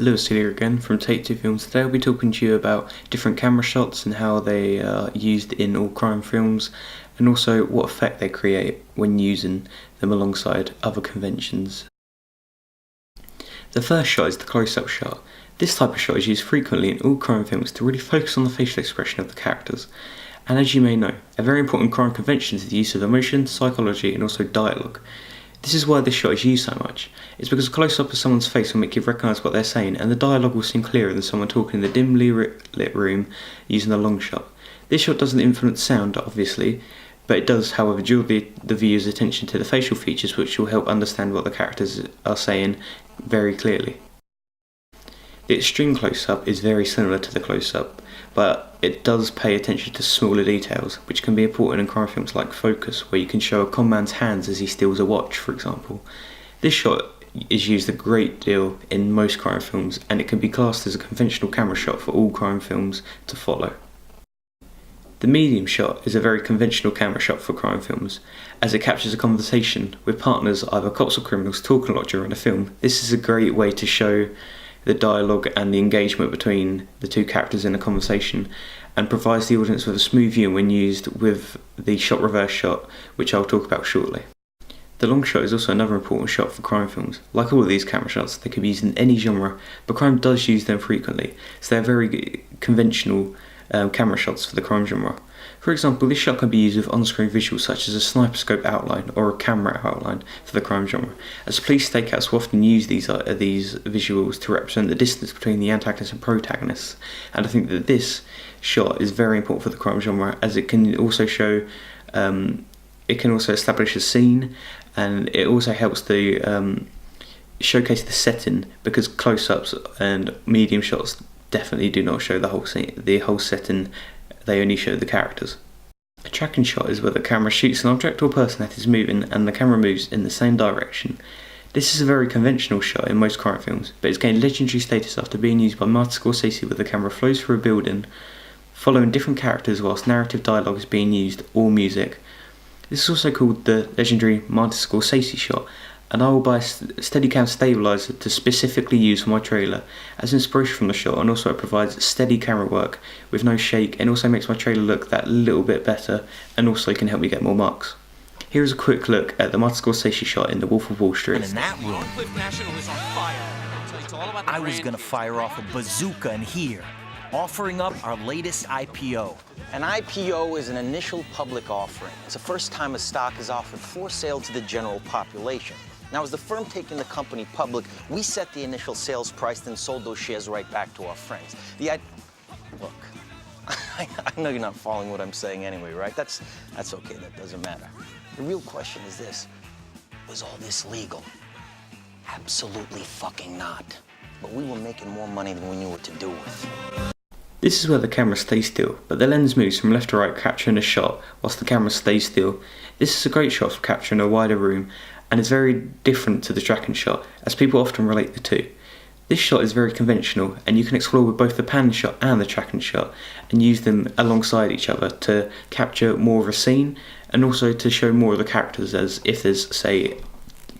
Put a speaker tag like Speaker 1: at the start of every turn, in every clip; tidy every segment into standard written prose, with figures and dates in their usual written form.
Speaker 1: Lewis here again from Take Two Films. Today I'll be talking to you about different camera shots and how they are used in all crime films, and also what effect they create when using them alongside other conventions. The first shot is the close-up shot. This type of shot is used frequently in all crime films to really focus on the facial expression of the characters. And as you may know, a very important crime convention is the use of emotion, psychology and also dialogue. This is why this shot is used so much. It's because a close-up of someone's face will make you recognise what they're saying, and the dialogue will seem clearer than someone talking in the dimly lit room using a long shot. This shot doesn't influence sound, obviously, but it does, however, draw the viewer's attention to the facial features, which will help understand what the characters are saying very clearly. The extreme close-up is very similar to the close-up, but it does pay attention to smaller details, which can be important in crime films like Focus, where you can show a con man's hands as he steals a watch, for example. This shot is used a great deal in most crime films, and it can be classed as a conventional camera shot for all crime films to follow. The medium shot is a very conventional camera shot for crime films, as it captures a conversation with partners, either cops or criminals, talking a lot during a film. This is a great way to show the dialogue and the engagement between the two characters in a conversation, and provides the audience with a smooth view when used with the shot reverse shot, which I'll talk about shortly. The long shot is also another important shot for crime films. Like all of these camera shots, they can be used in any genre, but crime does use them frequently, so they're very conventional camera shots for the crime genre. For example, this shot can be used with on-screen visuals such as a sniper scope outline or a camera outline for the crime genre, as police stakeouts will often use these visuals to represent the distance between the antagonists and protagonists, and I think that this shot is very important for the crime genre, as it can also show, it can also establish a scene, and it also helps to showcase the setting, because close-ups and medium shots definitely do not show the whole scene, the whole setting. They only show the characters. A tracking shot is where the camera shoots an object or person that is moving and the camera moves in the same direction. This is a very conventional shot in most crime films, but it's gained legendary status after being used by Martin Scorsese, where the camera flows through a building, following different characters whilst narrative dialogue is being used or music. This is also called the legendary Martin Scorsese shot, and I will buy a Steadicam stabilizer to specifically use for my trailer as inspiration from the shot, and also it provides steady camera work with no shake, and also makes my trailer look that little bit better, and also can help me get more marks. Here is a quick look at the Martin Scorsese shot in The Wolf of Wall Street.
Speaker 2: And in that room, I was gonna fire off a bazooka in here, offering up our latest IPO.
Speaker 3: An IPO is an initial public offering. It's the first time a stock is offered for sale to the general population. Now, as the firm taking the company public, we set the initial sales price, then sold those shares right back to our friends. Look, I know you're not following what I'm saying anyway, right? That's okay, that doesn't matter. The real question is this: was all this legal? Absolutely fucking not. But we were making more money than we knew what to do with.
Speaker 1: This is where the camera stays still, but the lens moves from left to right, capturing a shot whilst the camera stays still. This is a great shot for capturing a wider room, and is very different to the tracking shot, as people often relate the two. This shot is very conventional, and you can explore with both the pan shot and the tracking shot, and use them alongside each other to capture more of a scene, and also to show more of the characters, as if there's, say,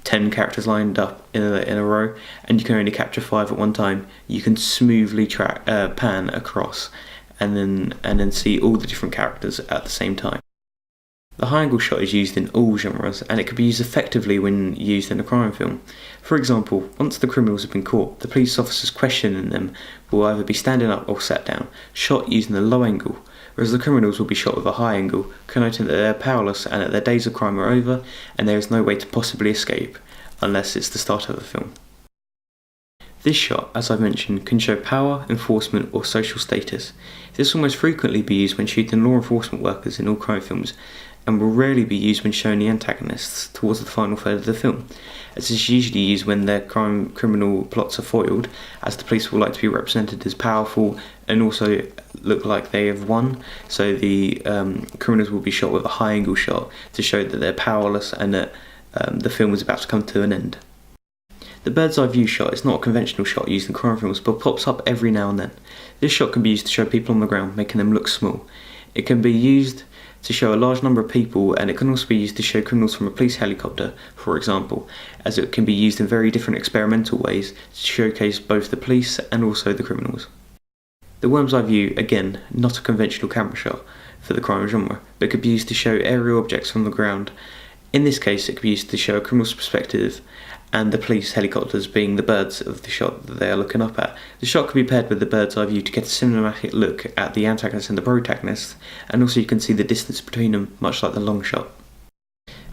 Speaker 1: 10 characters lined up in a row, and you can only capture 5 at one time, you can smoothly pan across, and then see all the different characters at the same time. The high angle shot is used in all genres, and it can be used effectively when used in a crime film. For example, once the criminals have been caught, the police officers questioning them will either be standing up or sat down, shot using a low angle, whereas the criminals will be shot with a high angle, connoting that they're powerless and that their days of crime are over, and there is no way to possibly escape, unless it's the start of the film. This shot, as I mentioned, can show power, enforcement or social status. This will most frequently be used when shooting law enforcement workers in all crime films, and will rarely be used when showing the antagonists towards the final third of the film, as it's usually used when their criminal plots are foiled, as the police will like to be represented as powerful and also look like they have won, so the criminals will be shot with a high angle shot to show that they're powerless and that the film is about to come to an end. The bird's eye view shot is not a conventional shot used in crime films, but pops up every now and then. This shot can be used to show people on the ground, making them look small. It can be used to show a large number of people, and it can also be used to show criminals from a police helicopter, for example, as it can be used in very different experimental ways to showcase both the police and also the criminals. The worm's eye view, again, not a conventional camera shot for the crime genre, but could be used to show aerial objects from the ground. In this case, it could be used to show a criminal's perspective, and the police helicopters being the birds of the shot that they are looking up at. The shot could be paired with the bird's eye view to get a cinematic look at the antagonist and the protagonist, and also you can see the distance between them, much like the long shot.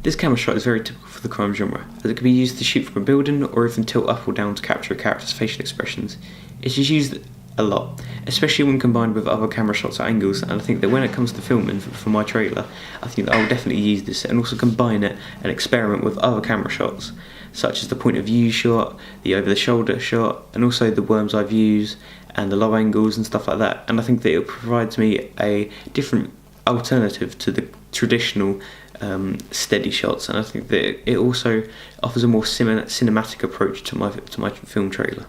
Speaker 1: This camera shot is very typical for the crime genre, as it can be used to shoot from a building or even tilt up or down to capture a character's facial expressions. It is used a lot, especially when combined with other camera shots at angles, and I think that when it comes to filming for my trailer, I think that I will definitely use this and also combine it and experiment with other camera shots, such as the point of view shot, the over the shoulder shot, and also the worm's eye views and the low angles and stuff like that. And I think that it provides me a different alternative to the traditional steady shots, and I think that it also offers a more cinematic approach to my film trailer.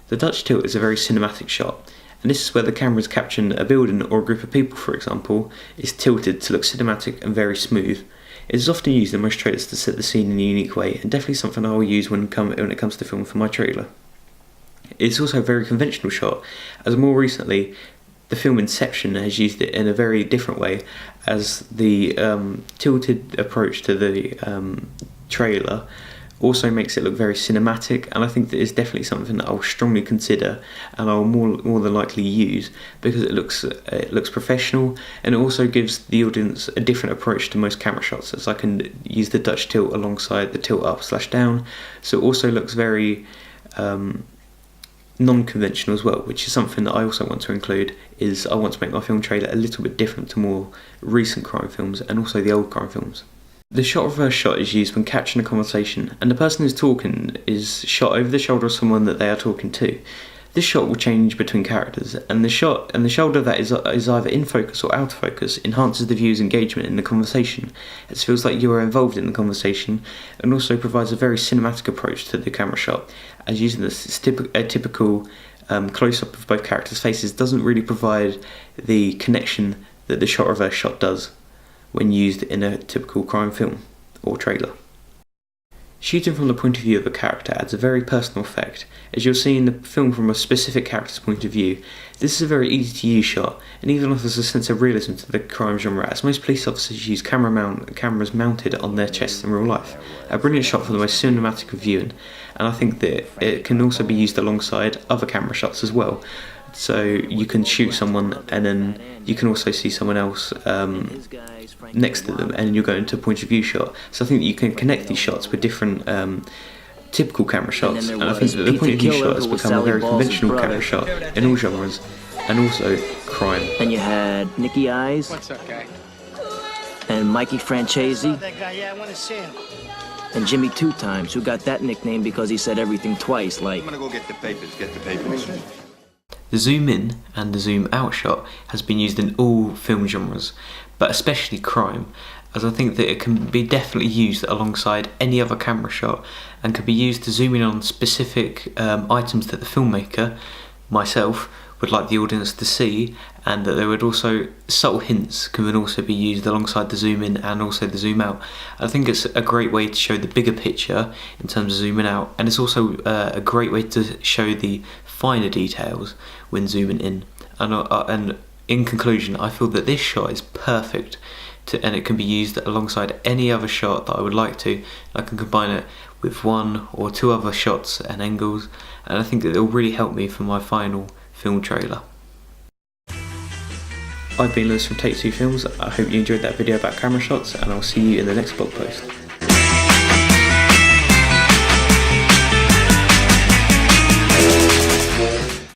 Speaker 1: The Dutch tilt is a very cinematic shot, and this is where the camera is capturing a building or a group of people, for example, is tilted to look cinematic and very smooth. It is often used in most trailers to set the scene in a unique way, and definitely something I will use when it comes to film for my trailer. It is also a very conventional shot, as more recently the film Inception has used it in a very different way, as the tilted approach to the trailer also makes it look very cinematic, and I think that is definitely something that I will strongly consider and I will more than likely use, because it looks professional, and it also gives the audience a different approach to most camera shots, as I can use the Dutch tilt alongside the tilt up/down, so it also looks very non-conventional as well, which is something that I also want to include. Is I want to make my film trailer a little bit different to more recent crime films and also the old crime films. The shot reverse shot is used when capturing a conversation, and the person who's talking is shot over the shoulder of someone that they are talking to. This shot will change between characters, and the shoulder that is either in focus or out of focus enhances the viewer's engagement in the conversation. It feels like you are involved in the conversation, and also provides a very cinematic approach to the camera shot, as using a typical close-up of both characters' faces doesn't really provide the connection that the shot reverse shot does when used in a typical crime film or trailer. Shooting from the point of view of a character adds a very personal effect, as you'll see in the film from a specific character's point of view. This is a very easy to use shot, and even offers a sense of realism to the crime genre, as most police officers use cameras mounted on their chests in real life. A brilliant shot for the most cinematic of viewing, and I think that it can also be used alongside other camera shots as well. So you can shoot someone and then you can also see someone else next to them, and you're going to a point of view shot. So I think that you can connect these shots with different typical camera shots, and I think that the point of view shot has become a very conventional camera shot in all genres and also crime.
Speaker 4: And you had Nicky Eyes.
Speaker 5: What's up, guy?
Speaker 4: And Mikey Francesi.
Speaker 5: That guy, yeah, I want to see him.
Speaker 4: And Jimmy Two Times, who got that nickname because he said everything twice, like...
Speaker 6: I'm gonna go get the papers,
Speaker 1: The zoom in and the zoom out shot has been used in all film genres, but especially crime, as I think that it can be definitely used alongside any other camera shot and can be used to zoom in on specific items that the filmmaker, myself, would like the audience to see, and that there would also, subtle hints can also be used alongside the zoom in and also the zoom out. I think it's a great way to show the bigger picture in terms of zooming out, and it's also a great way to show the finer details when zooming in. And in conclusion, I feel that this shot is perfect and it can be used alongside any other shot that I would like to. I can combine it with one or two other shots and angles, and I think that it will really help me for my final film trailer. I've been Lewis from Take Two Films. I hope you enjoyed that video about camera shots, and I'll see you in the next blog post.